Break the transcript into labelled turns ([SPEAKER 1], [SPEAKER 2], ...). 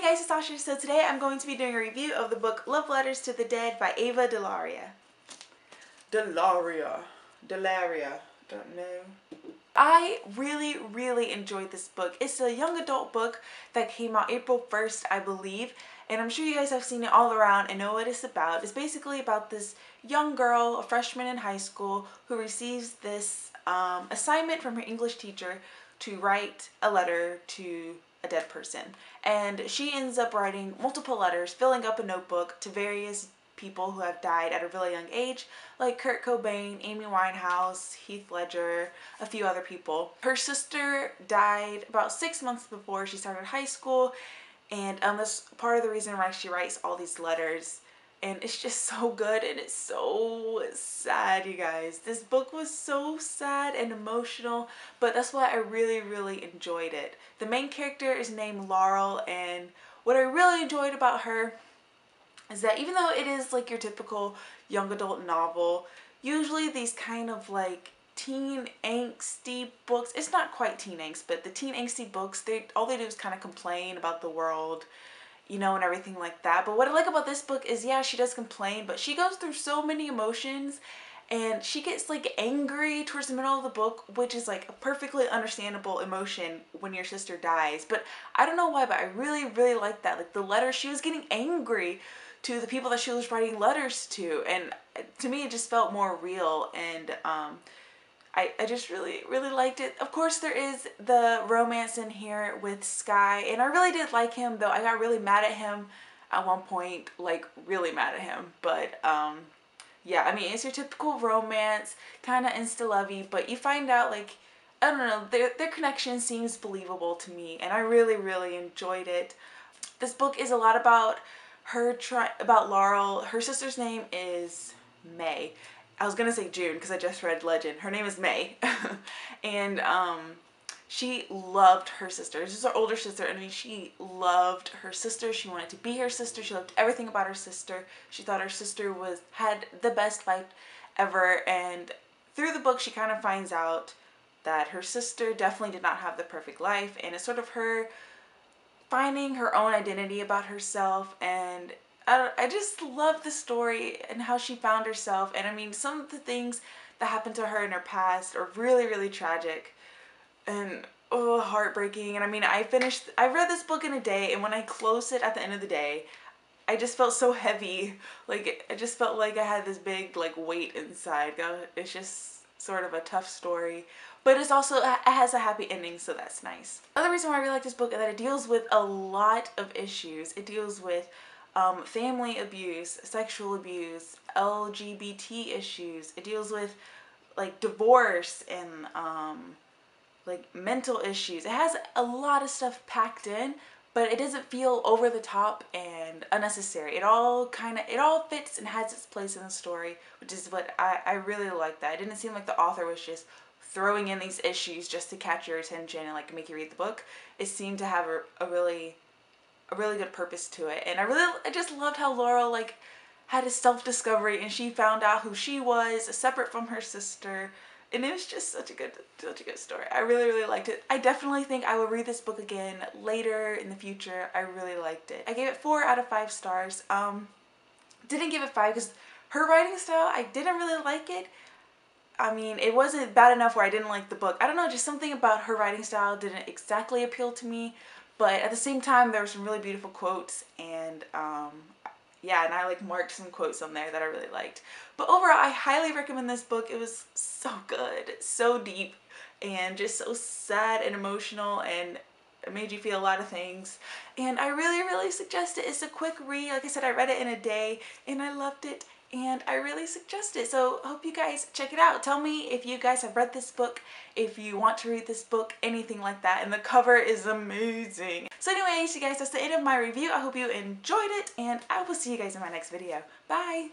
[SPEAKER 1] guys, it's Sasha. So today I'm going to be doing a review of the book Love Letters to the Dead by Ava Dellaria. Dellaria, don't know. I really enjoyed this book. It's a young adult book that came out April 1st, I believe. And I'm sure you guys have seen it all around and know what it's about. It's basically about this young girl, a freshman in high school, who receives this assignment from her English teacher to write a letter to a dead person. And she ends up writing multiple letters, filling up a notebook to various people who have died at a really young age, like Kurt Cobain, Amy Winehouse, Heath Ledger, a few other people. Her sister died about 6 months before she started high school, and that's part of the reason why she writes all these letters. And it's just so good, and it's so sad, you guys. This book was so sad and emotional, but that's why I really enjoyed it. The main character is named Laurel, and what I really enjoyed about her is that even though it is like your typical young adult novel, usually these kind of like teen angsty books, it's not quite teen angst, but the teen angsty books, all they do is kind of complain about the world, you know, and everything like that. But what I like about this book is, yeah, she does complain, but she goes through so many emotions, and she gets like angry towards the middle of the book, which is like a perfectly understandable emotion when your sister dies. But I don't know why, but I really like that. Like the letter, she was getting angry to the people that she was writing letters to, and to me it just felt more real, and I just really liked it. Of course, there is the romance in here with Sky, and I really did like him, though I got really mad at him at one point, like really mad at him. But yeah, I mean, it's your typical romance, kind of insta-lovey, but you find out, like, I don't know, their connection seems believable to me, and I really enjoyed it. This book is a lot about about Laurel. Her sister's name is May. I was gonna say June because I just read Legend. Her name is May. And she loved her sister. This is her older sister, and I mean, she loved her sister. She wanted to be her sister. She loved everything about her sister. She thought her sister had the best life ever, and through the book she kind of finds out that her sister definitely did not have the perfect life, and it's sort of her finding her own identity about herself. And I just love the story and how she found herself. And I mean, some of the things that happened to her in her past are really tragic and heartbreaking. And I mean, I read this book in a day, and when I closed it at the end of the day, I just felt so heavy. Like, I just felt like I had this big like weight inside. It's just sort of a tough story, but it has a happy ending, so that's nice. Another reason why I really like this book is that it deals with a lot of issues. It deals with family abuse, sexual abuse, LGBT issues. It deals with like divorce and like mental issues. It has a lot of stuff packed in, but it doesn't feel over the top and unnecessary. It all fits and has its place in the story, which is what I really like. That it didn't seem like the author was just throwing in these issues just to catch your attention and like make you read the book. It seemed to have a really good purpose to it. And I just loved how Laurel like had a self-discovery, and she found out who she was separate from her sister. And it was just such a good story. I really liked it. I definitely think I will read this book again later in the future. I really liked it. I gave it 4 out of 5 stars. Didn't give it 5 because her writing style, I didn't really like it. I mean, it wasn't bad enough where I didn't like the book. I don't know, just something about her writing style didn't exactly appeal to me. But at the same time, there were some really beautiful quotes, and yeah, and I like marked some quotes on there that I really liked. But overall, I highly recommend this book. It was so good, so deep, and just so sad and emotional, and it made you feel a lot of things. And I really suggest it. It's a quick read. Like I said, I read it in a day, and I loved it, and I really suggest it. So I hope you guys check it out. Tell me if you guys have read this book, if you want to read this book, anything like that. And the cover is amazing. So anyways, you guys, that's the end of my review. I hope you enjoyed it, and I will see you guys in my next video. Bye!